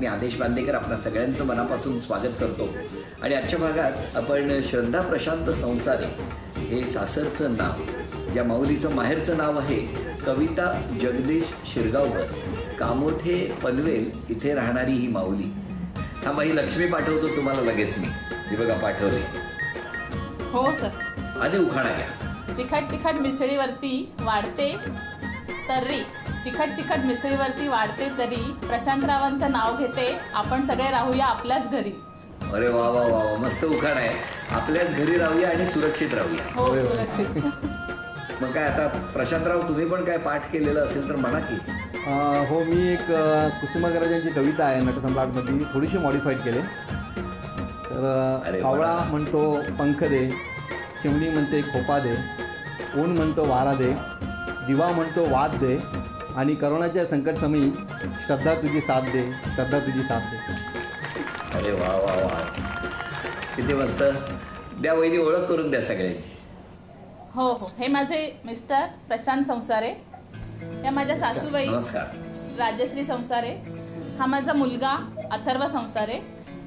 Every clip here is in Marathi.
मी आदेश बांदेकर आपल्या सगळ्यांचं मनापासून स्वागत करतो. आणि आजच्या भागात आपण श्रद्धा प्रशांत संसारे हे सासरचं नाव, ज्या माऊलीचं माहेरचं नाव आहे कविता जगदीश शिरगावकर, कामोठे पनवेल इथे राहणारी ही माऊली. हा बाई लक्ष्मी पाठवतो तुम्हाला लगेच मी. ही बघा पाठवली. हो सर. आधी उखाणा घ्या. तिखट तिखट मिसळीवरती वाढते तर्री, तिखट तिखट मिसळीवरती वाढते तरी प्रशांतरावांचं नाव घेते, आपण सगळे राहूया आपल्याच घरी. अरे वा वा वा वा, मस्त उखाणा आहे. आपल्याच घरी राहूया आणि सुरक्षित राहूया. हो सुरक्षित. मग काय आता प्रशांतराव, तुम्ही पण काय पाठ केलेलं असेल तर म्हणा की. हो, मी एक कुसुमाग्रजांची कविता आहे नटसम्राटमध्ये थोडीशी मॉडिफाईड केले. तर कावळा म्हणतो पंख दे, चिमणी म्हणते खोपा दे, ऊन म्हणतो वारा दे, दिवा म्हणतो वाद दे, आणि करोनाच्या संकटसमयी श्रद्धा तुझी साथ दे, श्रद्धा तुझी साथ दे. अरे वा वा वा, किती मस्त. द्या वहिनी, ओळख करून द्या सगळ्यांची. हो हो, हे माझे मिस्टर प्रशांत संसारे, या माझ्या सासूबाई राजश्री संसारे, हा माझा मुलगा अथर्व संसारे,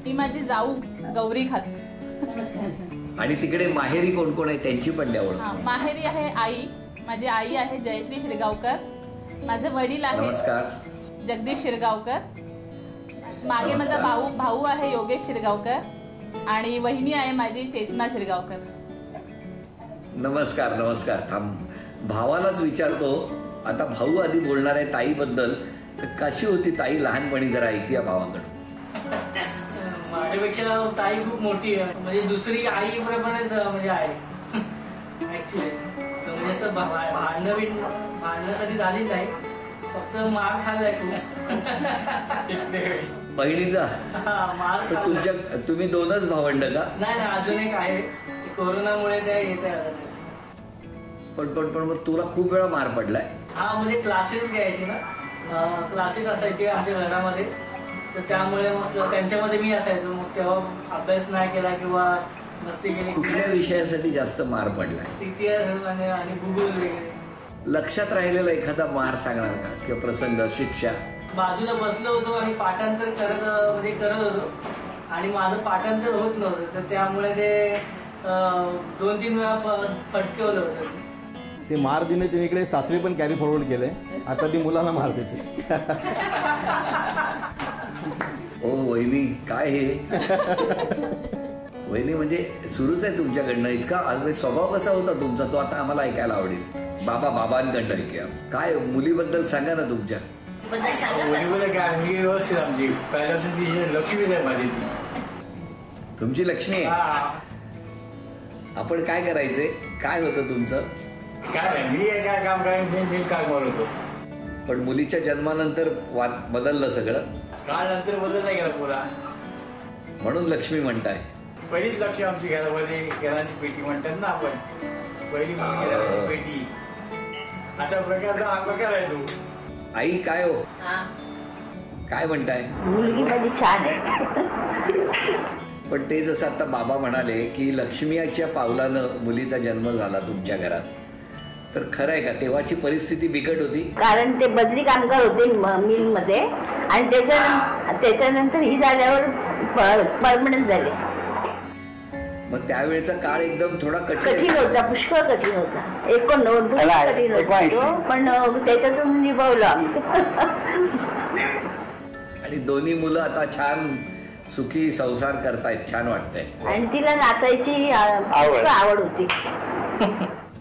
ही माझी जाऊ गौरी खात. आणि तिकडे माहेरी कोण कोण आहे त्यांची पण द्या ओळख. माहेरी आहे आई, माझी आई आहे जयश्री शिरगावकर, माझे वडील आहेत जगदीश शिरगावकर, मागे माझा भाऊ आहे योगेश शिरगावकर, आणि वहिनी आहे माझी चेतना शिरगावकर. नमस्कार नमस्कार. भावालाच विचारतो आता. भाऊ आधी बोलणार आहे ताईबद्दल. तर कशी होती ताई लहानपणी, जरा ऐकूया भावाकडून. माझ्यापेक्षा ताई खूप मोठी आहे, म्हणजे दुसरी आई प्रमाणेच म्हणजे आहे ऍक्च्युली. म्हणजे असं भांडणं कधी झाली नाही, फक्त मार खाल्लाय खूप. बहिणीचा मार. तुम्ही दोनच भावंड का? नाही, अजून एक आहे, कोरोनामुळे काय येत आहे. पण पण पण मग तुला खूप वेळा मार पडलाय? हा, म्हणजे क्लासेस घ्यायचे ना, क्लासेस असायचे आमच्या घरामध्ये, तर त्यामुळे मग त्यांच्यामध्ये मी असायचो. मग तेव्हा अभ्यास नाही केला किंवा मस्ती केली. कुठल्या विषयासाठी जास्त मार पडलाय? इतिहास आणि भूगोल वगैरे. लक्षात राहिलेला एखादा मार सांगणार का, किंवा प्रसंग, शिक्षा? बाजूला बसलो होतो आणि पाठांतर करत होतो, आणि माझं पाठांतर होत नव्हतं, तर त्यामुळे ते 2-3 वेळा फटकवलं होतं. ते मार देणे तिने इकडे सासरी पण कॅरी फॉरवर्ड केलंय. आता ती मुलाला मार देते. ओ वहिनी, काय हे वहिनी, म्हणजे सुरूच आहे तुमच्याकडनं. इतका स्वभाव कसा होता तुमचा, तो आता आम्हाला ऐकायला आवडेल. बाबांकडनं ऐकूया. काय मुलीबद्दल सांगा ना तुमच्या. मुलीबद्दल काय, मुलगी व्यवस्थित आमची पहिल्यापासून ती लक्ष्मीच आहे माझी. ती तुमची लक्ष्मी आहे. आपण काय करायचंय, काय होतं तुमचं? काय नाही, मी काय काम काय काम होतो. पण मुलीच्या जन्मानंतर बदललं सगळं. काळ नंतर बदल नाही गेला पुरा, म्हणून लक्ष्मी म्हणताय. पहिलीच लक्ष्मी आमची घरामध्ये, घराची पेटी म्हणतात ना आपण, पहिली घराची पेटी, अशा प्रकारचा हा प्रकार आहे तो. आई काय हो, काय म्हणताय? मुलगी माझी छान आहे. पण ते जसं आता बाबा म्हणाले की लक्ष्मीच्या पावलानं मुलीचा जन्म झाला तुमच्या घरात, तर खरं आहे का? तेव्हाची परिस्थिती बिकट होती, कारण ते बदली कामगार होते मिल मध्ये, आणि त्याच्यानंतर ही झाल्यावर परमनंट झाले. मग त्यावेळेचा काळ एकदम थोडा कठीण होता, पुष्कळ कठीण होता. 89 कठीण होता, पण त्याच्यातून निभावलं आम्ही. आणि दोन्ही मुलं आता छान सुखी संसार करतायत, छान वाटतंय. आणि तिला नाचायची आवड होती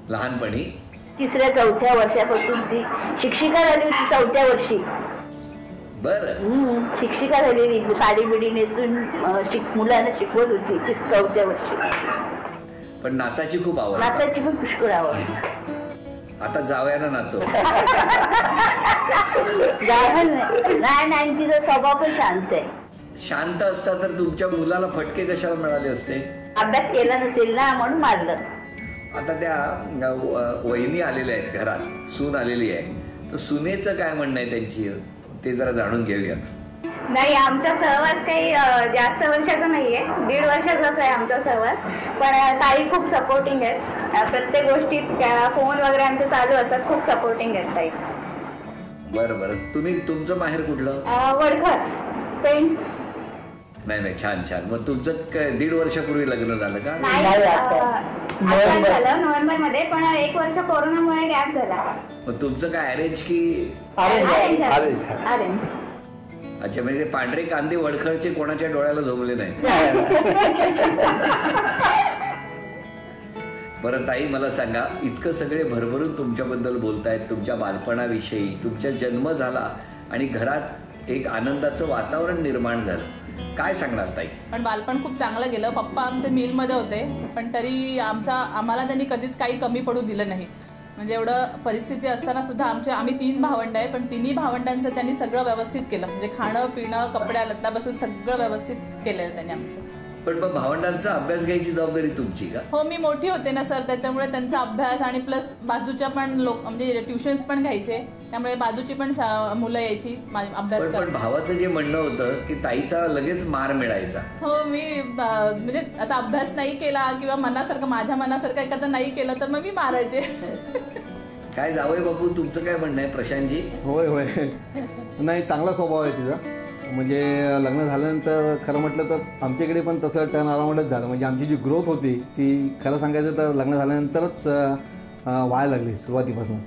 लहानपणी. 3ऱ्या-4थ्या वर्षापासून ती शिक्षिका झाली होती. 4थ्या वर्षी बरं शिक्षिका झालेली, साडी बिडी नेसून मुलांना शिकवत होती ती 4थ्या वर्षी. पण नाचाची खूप आवड. नाचायची पण पुष्कळ आवड. आता जावयाला नाचव. नाही, तिचा स्वभाव पण शांत आहे. शांत असता तर तुमच्या मुलाला फटके कशाला मिळाले असते? अभ्यास केला नसेल ना, म्हणून मारलं. आता त्या वहिनी आलेल्या आहेत घरात, सून आलेली आहे, तर सुनेचं काय म्हणणं आहे त्यांची, ते जरा जाणून घेऊया. नाही, आमचा सहवास काही जास्त वर्षाचा नाहीये, 1.5 वर्षाचाच आहे आमचा सहवास. पण ताई खूप सपोर्टिंग आहेत प्रत्येक गोष्टीत. फोन वगैरे आमचे चालू असतात, खूप सपोर्टिंग आहेत ताई. बरं बरं. तुमचं माहेर कुठलं? वडखर. पेंट. नाही नाही, छान छान. मग तुमचं काय 1.5 वर्षापूर्वी लग्न झालं का? नाही, आता झालं नोव्हेंबरमध्ये, पण 1 वर्ष कोरोनामुळे गॅप झाला. मग तुमचं काय अरेंज की? अरेंज. अच्छा, म्हणजे पांढरे कांदे वडखळचे कोणाच्या डोळ्याला झोपले नाही. बरं ताई, मला सांगा, इतकं सगळे भरभरून तुमच्याबद्दल बोलतायत, तुमच्या बालपणाविषयी, तुमचा जन्म झाला आणि घरात एक आनंदाचं वातावरण निर्माण झालं, काय सांगणार ताई? पण बालपण खूप चांगलं गेलं. पप्पा आमचे मिलमध्ये होते, पण तरी आम्हाला त्यांनी कधीच काही कमी पडू दिलं नाही. म्हणजे एवढं परिस्थिती असताना सुद्धा आम्ही 3 भावंड आहे, पण 3 भावंडांचं त्यांनी सगळं व्यवस्थित केलं. म्हणजे खाणं पिणं कपड्या लत्तापासून सगळं व्यवस्थित केलेलं त्यांनी आमचं. पण मग भावंडांचा अभ्यास घ्यायची जबाबदारी तुमची का? हो, मी मोठी होते ना सर, त्याच्यामुळे त्यांचा अभ्यास आणि प्लस बाजूच्या पण लोक म्हणजे ट्युशन्स पण घ्यायचे, त्यामुळे बाजूची पण मुलं यायची अभ्यास पण करायला. भावाचं जे म्हणणं होतं की ताईचा लगेच मार मिळायचा. हो, मी म्हणजे आता अभ्यास नाही केला किंवा माझ्या मनासारखं एखादं नाही केलं तर मग मी मारायचे. काय जावई बापू, तुमचं काय म्हणणं आहे प्रशांतजी? होय होय, नाही, चांगला स्वभाव आहे तिचा. म्हणजे लग्न झाल्यानंतर खरं म्हटलं तर आमच्याकडे पण तसं टर्न अराउंडच झालं. म्हणजे आमची जी ग्रोथ होती ती खरं सांगायचं तर लग्न झाल्यानंतरच व्हायला लागली सुरुवातीपासून.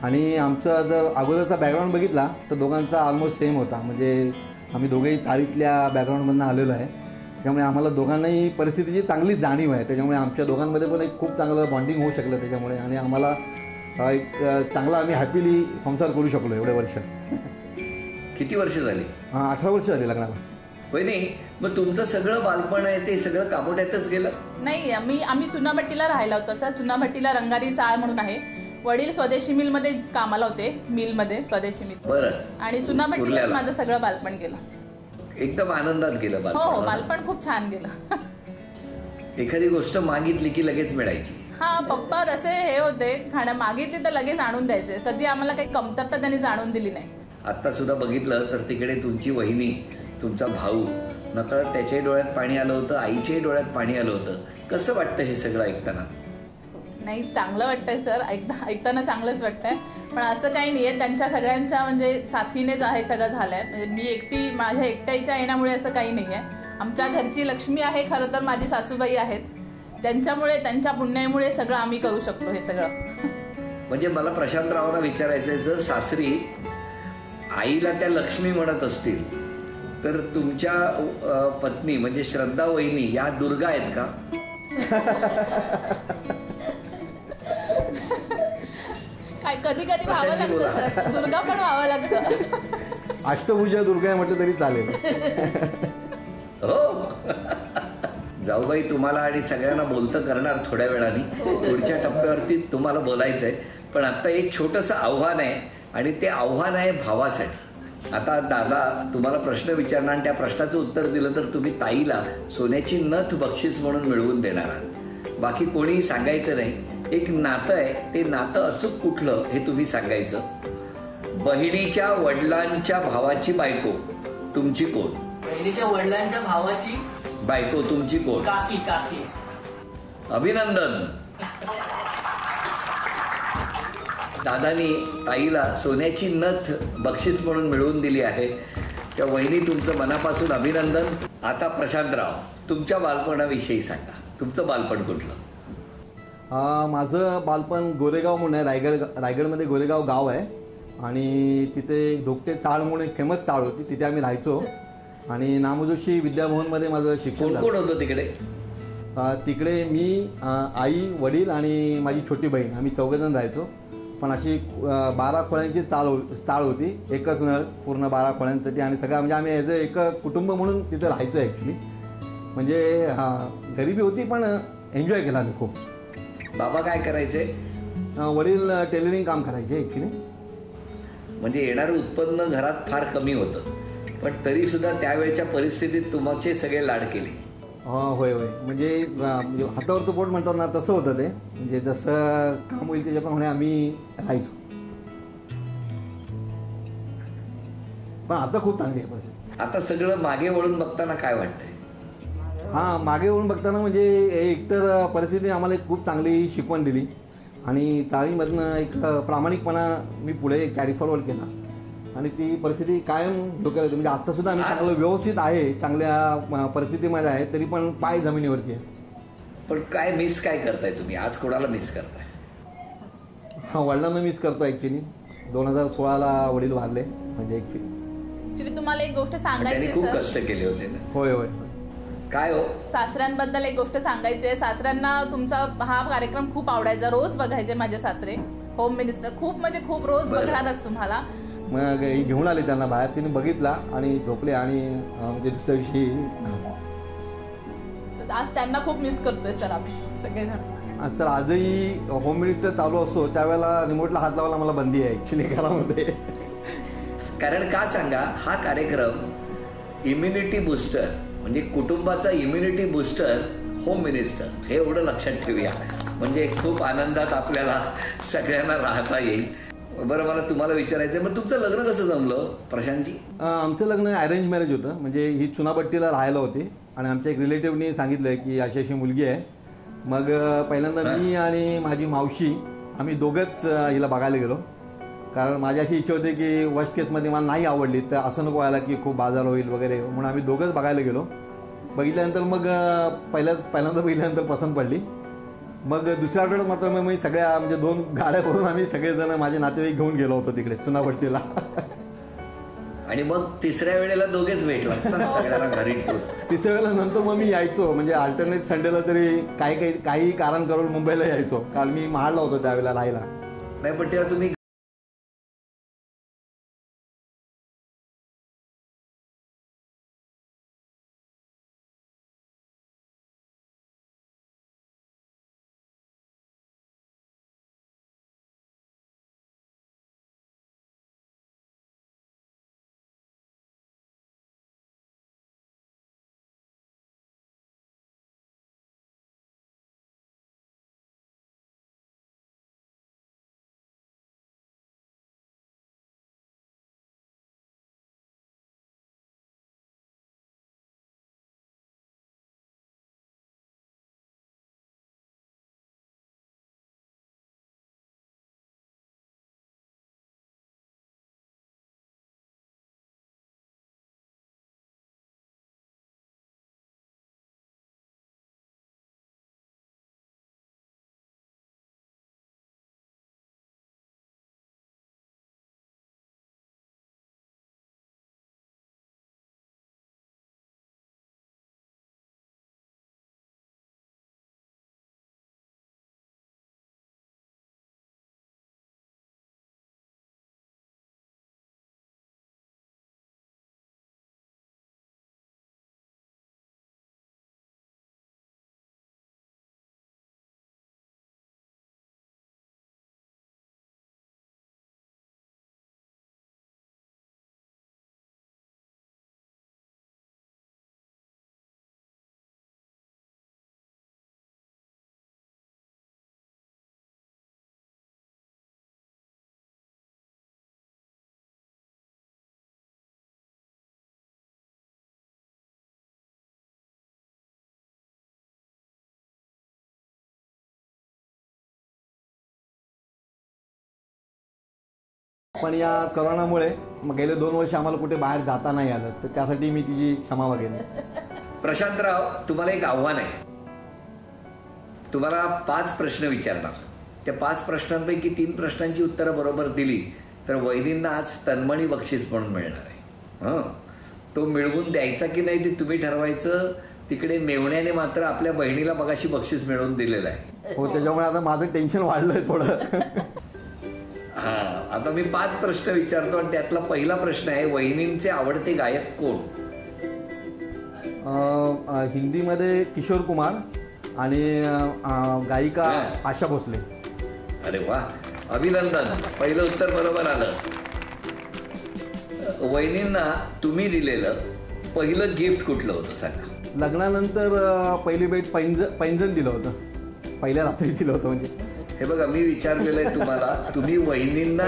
आणि आमचा जर अगोदरचा बॅकग्राऊंड बघितला तर दोघांचा ऑलमोस्ट सेम होता. म्हणजे आम्ही दोघेही चाळीतल्या बॅकग्राऊंडमधून आलेलो आहे, त्यामुळे आम्हाला दोघांनाही परिस्थितीची चांगली जाणीव आहे. त्याच्यामुळे आमच्या दोघांमध्ये पण एक खूप चांगलं बॉन्डिंग होऊ शकलं त्याच्यामुळे, आणि आम्हाला एक चांगला आम्ही हॅपीली संसार करू शकलो एवढे वर्ष. किती वर्ष झाली? 18 वर्ष झाली लग्नाला. वहिनी, मग तुमचं सगळं बालपण आहे ते सगळं कामोट्यातच गेलं? नाही, आम्ही चुनाभट्टीला राहायला होतो सर. चुनाभट्टीला रंगारी चाळ म्हणून आहे. वडील स्वदेशी मिलमध्ये कामाला होते, मिलमध्ये स्वदेशी मिल. बरं. आणि चुनाभट्टीला माझं सगळं बालपण गेलं. एकदम आनंदात गेलं बालपण? हो, बालपण खूप छान गेलं. एखादी गोष्ट मागितली की लगेच मिळायची? हा, पप्पा तसे हे होते, खाणं मागितली तर लगेच आणून द्यायचे. कधी आम्हाला काही कमतरता त्यांनी जाणून दिली नाही. आत्ता सुद्धा बघितलं तर तिकडे तुमची वहिनी, तुमचा भाऊ, नकळत त्याच्याही डोळ्यात पाणी आलं होतं, आईच्याही डोळ्यात पाणी आलं होतं. कसं वाटतं हे सगळं ऐकताना? नाही, चांगलं वाटतंय सर, ऐकताना चांगलंच वाटतंय. पण असं काही नाहीये, त्यांच्या सगळ्यांच्या म्हणजे साथीनेच हे सगळं झालंय. म्हणजे मी माझ्या एकट्याच्या येण्यामुळे असं काही नाहीये. आमच्या घरची लक्ष्मी आहे खरं तर माझी सासूबाई आहेत, त्यांच्यामुळे, त्यांच्या पुण्यामुळे सगळं आम्ही करू शकतो हे सगळं. म्हणजे मला प्रशांतरावांना विचारायचंय, जर सासरी आईला त्या लक्ष्मी म्हणत असतील तर तुमच्या पत्नी म्हणजे श्रद्धा वहिनी या दुर्गा आहेत का? काय कधी कधी व्हावं लागतं सर, दुर्गा पण व्हावं लागतं. अष्टभुजा दुर्गा म्हटलं तरी चालेल. हो. जाऊबाई, तुम्हाला आणि सगळ्यांना बोलतं करणार थोड्या वेळाने. पुढच्या टप्प्यावरती तुम्हाला बोलायचंय, पण आता एक छोटंसं आव्हान आहे, आणि ते आव्हान आहे भावासाठी. आता दादा तुम्हाला प्रश्न विचारणार आणि त्या प्रश्नाचं उत्तर दिलं तर तुम्ही ताईला सोन्याची नथ बक्षीस म्हणून मिळवून देणार आहात. बाकी कोणीही सांगायचं नाही. एक नातं आहे, ते नातं अचूक कुठलं हे तुम्ही सांगायचं. बहिणीच्या वडिलांच्या भावाची बायको तुमची कोण? बहिणीच्या वडिलांच्या भावाची बायको तुमची कोण? काकी. काकी. अभिनंदन. दादानी ताईला सोन्याची नथ बक्षीस म्हणून मिळवून दिली आहे. त्या वहिनी, तुमचं मनापासून अभिनंदन. आता प्रशांतराव, तुमच्या बालपणाविषयी सांगा. तुमचं बालपण कुठलं? माझं बालपण गोरेगाव म्हणून आहे, रायगडमध्ये गोरेगाव गाव आहे, आणि तिथे धोकटे चाळ म्हणून एक फेमस चाळ होती, तिथे आम्ही राहायचो. आणि नामजोशी विद्याभवनमध्ये माझं शिक्षण. कोण होतं तिकडे? तिकडे मी, आई, वडील आणि माझी छोटी बहीण, आम्ही 4 जण राहायचो. पण अशी 12 खोळ्यांची चाळ होती, एकच नळ पूर्ण 12 खोळ्यांसाठी. आणि सगळं म्हणजे आम्ही ॲज अ एक कुटुंब म्हणून तिथे राहायचो ॲक्च्युली. म्हणजे गरिबी होती पण एन्जॉय केला आम्ही खूप. बाबा काय करायचे? वडील टेलरिंग काम करायचे ॲक्च्युली. म्हणजे येणारं उत्पन्न घरात फार कमी होतं, पण तरी सुद्धा त्यावेळच्या परिस्थितीत तुमचे सगळे लाड केले. होय होय, म्हणजे हातावर तो पोट म्हणतात ना, तसं होतं ते. म्हणजे जसं काम होईल त्याच्याप्रमाणे आम्ही राहायचो. पण आता खूप चांगली आहे परिस्थिती. आता सगळं मागे वळून बघताना काय वाटतंय? मागे वळून बघताना म्हणजे एकतर परिस्थिती आम्हाला एक खूप चांगली शिकवण दिली, आणि चाळीमधनं एक प्रामाणिकपणा मी पुढे कॅरी फॉरवर्ड केला. आणि ती परिस्थिती कायम डोक्याला येते. म्हणजे आता सुद्धा आम्ही चांगलं व्यवस्थित आहे, चांगल्या परिस्थितीमध्ये आहे, तरी पण पाय जमिनीवरती आहे. पण काय मिस काय करताय तुम्ही आज? कोणाला मिस करताय? वडिलांना मिस करतो ॲक्च्युली. 2016ला वडील वारले. म्हणजे ऍक्च्युली तुम्हाला एक गोष्ट सांगायची खूप आहे कष्ट केले होते ना. होय होय. काय हो? सासऱ्यांबद्दल एक गोष्ट सांगायची आहे. सासऱ्यांना तुमचा हा कार्यक्रम खूप आवडायचा, रोज बघायचे माझे सासरे. होम मिनिस्टर खूप म्हणजे खूप रोज बघणारच तुम्हाला. मग घेऊन आले त्यांना बाहेर, तिने बघितला आणि झोपले. आणि म्हणजे दुसऱ्या दिवशी आज त्यांना खूप मिस करतोय सर आम्ही सगळेजण. सर आजही होम मिनिस्टर चालू असतो त्यावेळेला रिमोटला हात लावायला मला बंदी आहे ॲक्च्युली घरामध्ये. कारण का सांगा, हा कार्यक्रम इम्युनिटी बूस्टर म्हणजे कुटुंबाचा इम्युनिटी बूस्टर होम मिनिस्टर हे एवढं लक्षात ठेवूया. म्हणजे खूप आनंदात आपल्याला सगळ्यांना राहता येईल. बरं, मला तुम्हाला विचारायचं, मग तुमचं लग्न कसं जमलं प्रशांतजी? आमचं लग्न अरेंज मॅरेज होतं. म्हणजे ही चुनाभट्टीला राहायला होते आणि आमच्या एक रिलेटिव्हनी सांगितलं की अशी अशी मुलगी आहे. मग पहिल्यांदा मी आणि माझी मावशी आम्ही दोघंच हिला बघायला गेलो. कारण माझी अशी इच्छा होती की वर्स्ट केसमध्ये मला नाही आवडली तर असं नको व्हायला की खूप बाजार होईल वगैरे, म्हणून आम्ही दोघंच बघायला गेलो. बघितल्यानंतर मग पहिल्यांदा बघितल्यानंतर पसंत पडली. मग दुसऱ्या आठवड्यात मात्र मग मी सगळ्या म्हणजे 2 गाड्या करून आम्ही सगळेजण माझे नातेवाईक घेऊन गेलो होतो तिकडे चुनाभट्टीला. आणि मग तिसऱ्या वेळेला दोघेच भेटला सगळ्यांना घरी. तिसऱ्या वेळेला नंतर मग मी यायचो, म्हणजे अल्टरनेट संडेला तरी काही कारण करून मुंबईला यायचो, कारण मी महाडला होतो त्यावेळेला राहायला. नाही, पण तेव्हा तुम्ही पण या कोरोनामुळे मग गेले 2 वर्ष आम्हाला कुठे बाहेर जाता नाही आलं, तर त्यासाठी मी तिची क्षमा मागेन. प्रशांतराव, तुम्हाला एक आव्हान आहे. तुम्हाला 5 प्रश्न विचारणार. त्या 5 प्रश्नांपैकी 3 प्रश्नांची उत्तरं बरोबर दिली तर वहिनींना आज तन्मणी बक्षीस म्हणून मिळणार आहे. तो मिळवून द्यायचा की नाही ते तुम्ही ठरवायचं. तिकडे मेवण्याने मात्र आपल्या बहिणीला मगाशी बक्षीस मिळवून दिलेलं आहे. हो, त्याच्यामुळे आता माझं टेन्शन वाढलंय थोडं. आता मी 5 प्रश्न विचारतो आणि त्यातला पहिला प्रश्न आहे, वहिनींचे आवडते गायक कोण? हिंदीमध्ये किशोर कुमार आणि गायिका आशा भोसले. अरे वा, अभिनंदन, पहिलं उत्तर बरोबर आलं. वहिनींना तुम्ही दिलेलं पहिलं गिफ्ट कुठलं होतं सांगा? लग्नानंतर पहिली भेट पैंजण दिलं होतं, पहिल्या रात्री दिलं होतं. म्हणजे हे बघा, मी विचारलेलं आहे तुम्हाला, तुम्ही वहिनींना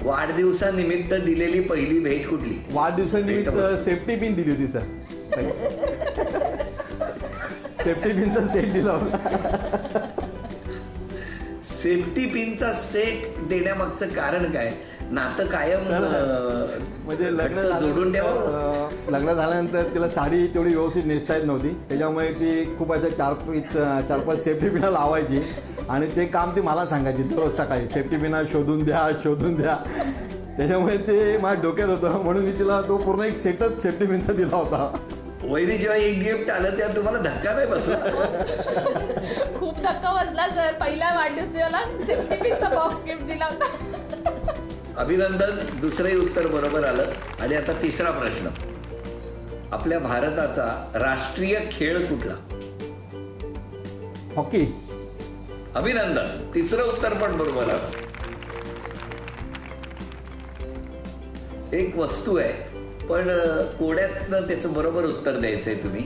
वाढदिवसानिमित्त दिलेली पहिली भेट कुठली? वाढदिवसानिमित्त सेफ्टी पिन दिली होती सर. सेफ्टी पिनचा सेट दिला होता. सेफ्टी पिनचा सेट देण्यामागचं कारण काय? नातं कायम म्हणजे लग्न जोडून ठेवा. लग्न झाल्यानंतर तिला साडी तेवढी व्यवस्थित नेसता येत नव्हती, त्याच्यामुळे ती खूप असं 4-5 सेफ्टी पिना लावायची आणि ते काम ती मला सांगायची दररोज सकाळी, सेफ्टी पिना शोधून द्या. त्याच्यामुळे ते माझ्या डोक्यात होतं, म्हणून मी तिला तो पूर्ण एक सेटच सेफ्टी पिनचा दिला होता. वहिनी जेव्हा एक गिफ्ट आलं तेव्हा तुम्हाला धक्का नाही बसला? खूप धक्का बसला सर. पहिल्या वाढदिवसाला सेफ्टी पिनचा बॉक्स गिफ्ट दिला होता. अभिनंदन, दुसरंही उत्तर बरोबर आलं. आणि आता तिसरा प्रश्न, आपल्या भारताचा राष्ट्रीय खेळ कुठला? हॉकी. अभिनंदन, तिसरं उत्तर पण बरोबर आलं. एक वस्तू आहे पण कोड्यातनं त्याचं बरोबर उत्तर द्यायचंय तुम्ही.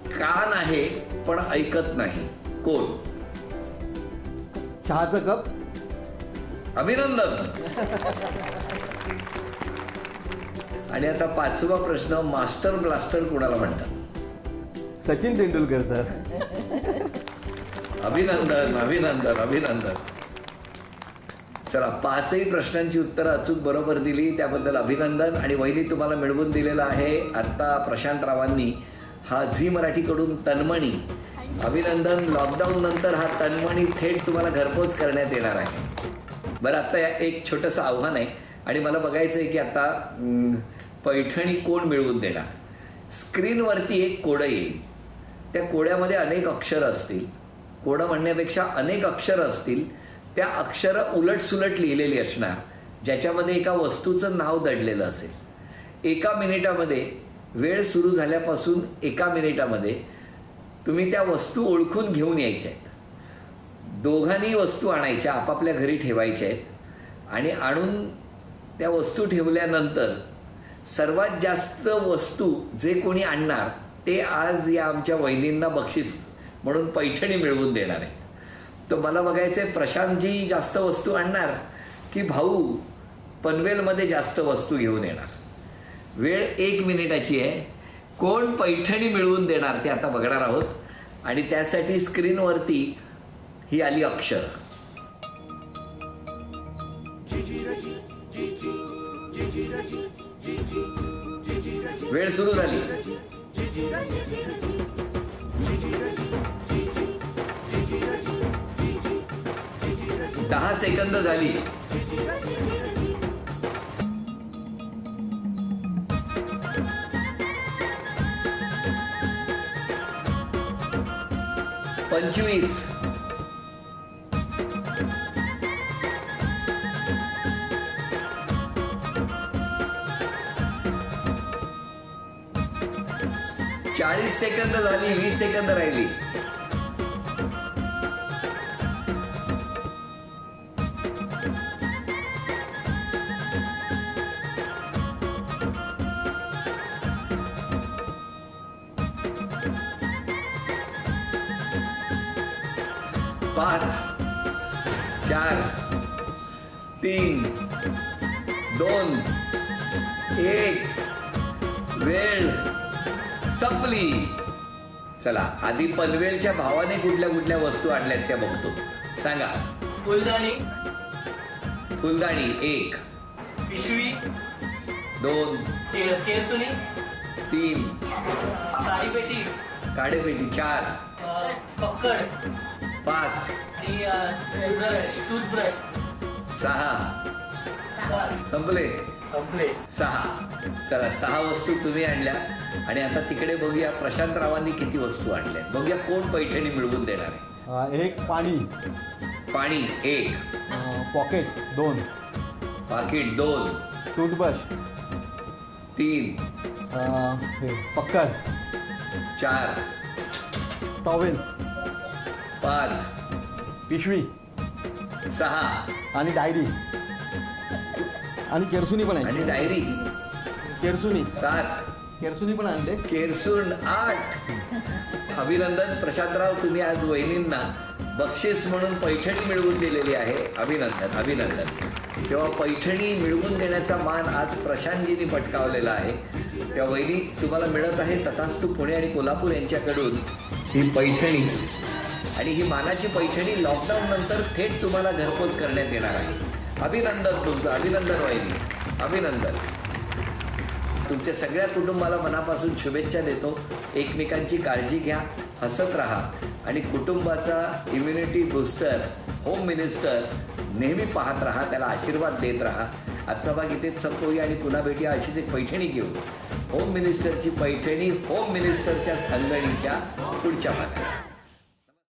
कान आहे पण ऐकत नाही, कोण? चहाचं कप. अभिनंदन. आणि आता 5वा प्रश्न, मास्टर ब्लास्टर कोणाला म्हणतात? सचिन तेंडुलकर सर. अभिनंदन. चला, 5ही प्रश्नांची उत्तरं अचूक बरोबर दिली, त्याबद्दल अभिनंदन. आणि वहिनी तुम्हाला मिळवून दिलेला आहे आता प्रशांत रावांनी हा झी मराठीकडून तन्मणी. अभिनंदन. लॉकडाऊन नंतर हा तन्मणी थेट तुम्हाला घरपोच करण्यात येणार आहे. बरं, आता एक छोटंसं आव्हान आहे आणि मला बघायचं आहे की आता पैठणी कोण मिळवून देणार. स्क्रीनवरती एक कोडं येईल, त्या कोड्यामध्ये अनेक अक्षरं असतील. कोडं म्हणण्यापेक्षा अनेक अक्षरं असतील. त्या अक्षरं उलटसुलट लिहिलेली असणार, ज्याच्यामध्ये एका वस्तूचं नाव दडलेलं असेल. 1 मिनिटामध्ये, वेळ सुरू झाल्यापासून 1 मिनिटामध्ये तुम्ही त्या वस्तू ओळखून घेऊन यायच्या आहेत. दोघांनी वस्तू आणायच्या, आपापल्या घरी ठेवायच्या आहेत आणि आणून त्या वस्तू ठेवल्यानंतर सर्वात जास्त वस्तू जे कोणी आणणार ते आज या आमच्या वहिनींना बक्षीस म्हणून पैठणी मिळवून देणार आहेत. तर मला बघायचं आहे प्रशांतजी जास्त वस्तू आणणार की भाऊ पनवेलमध्ये जास्त वस्तू घेऊन येणार. वेळ 1 मिनिटाची आहे. कोण पैठणी मिळवून देणार ते आता बघणार आहोत. आणि त्यासाठी स्क्रीनवरती ही आली अक्षर. वेळ सुरू झाली. 10 सेकंद झाली. पंचवीस. 40 सेकंद झाली. 20 सेकंद राहिली. 5 4 3 2 1. वेळ संपली. चला, आधी पनवेलच्या भावाने कुठल्या कुठल्या वस्तू आणल्यात त्या बघतो. सांगा. फुलदाणी. 1. पिशवी. 2. केसुनी. 3. साडीपेटी. काडेपेटी. 4. पक्कड. 5. टूथब्रश. 6. संपले. 6. चला, 6 वस्तू तुम्ही आणल्या. आणि आता तिकडे बघूया प्रशांतरावांनी किती वस्तू आणल्या. बघूया कोण पैठणी मिळवून देणार आहे. 1 पाणी. 1. पॉकेट. 2. पाकिट. 2. टूथब्रश. 3. पक्कड. 4. टॉवेल. 5. पिशवी. 6. आणि डायरी. आणि केरसुनी पण आहे. आणि डायरी. केरसुनी. 7. केरसुनी पण आणले. केरसून 8. अभिनंदन प्रशांतराव, तुम्ही आज वहिनींना बक्षीस म्हणून पैठणी मिळवून दिलेली आहे. अभिनंदन. तेव्हा पैठणी मिळवून देण्याचा मान आज प्रशांतजींनी पटकावलेला आहे. त्या वहिनी तुम्हाला मिळत आहे तथास्तु पुणे आणि कोल्हापूर यांच्याकडून ही पैठणी. आणि ही मानाची पैठणी लॉकडाऊन नंतर थेट तुम्हाला घरपोच करण्यात येणार आहे. अभिनंदन तुमचं, अभिनंदन वहिनी, अभिनंदन. तुमच्या सगळ्या कुटुंबाला मनापासून शुभेच्छा देतो. एकमेकांची काळजी घ्या, हसत राहा आणि कुटुंबाचा इम्युनिटी बूस्टर होम मिनिस्टर नेहमी पाहत राहा, त्याला आशीर्वाद देत राहा. आजचा भाग इथेच संपवूया आणि पुन्हा भेटूया अशीच एक पैठणी घेऊन. होम मिनिस्टरची पैठणी होम मिनिस्टरच्या अंगणीच्या पुढच्या भागात.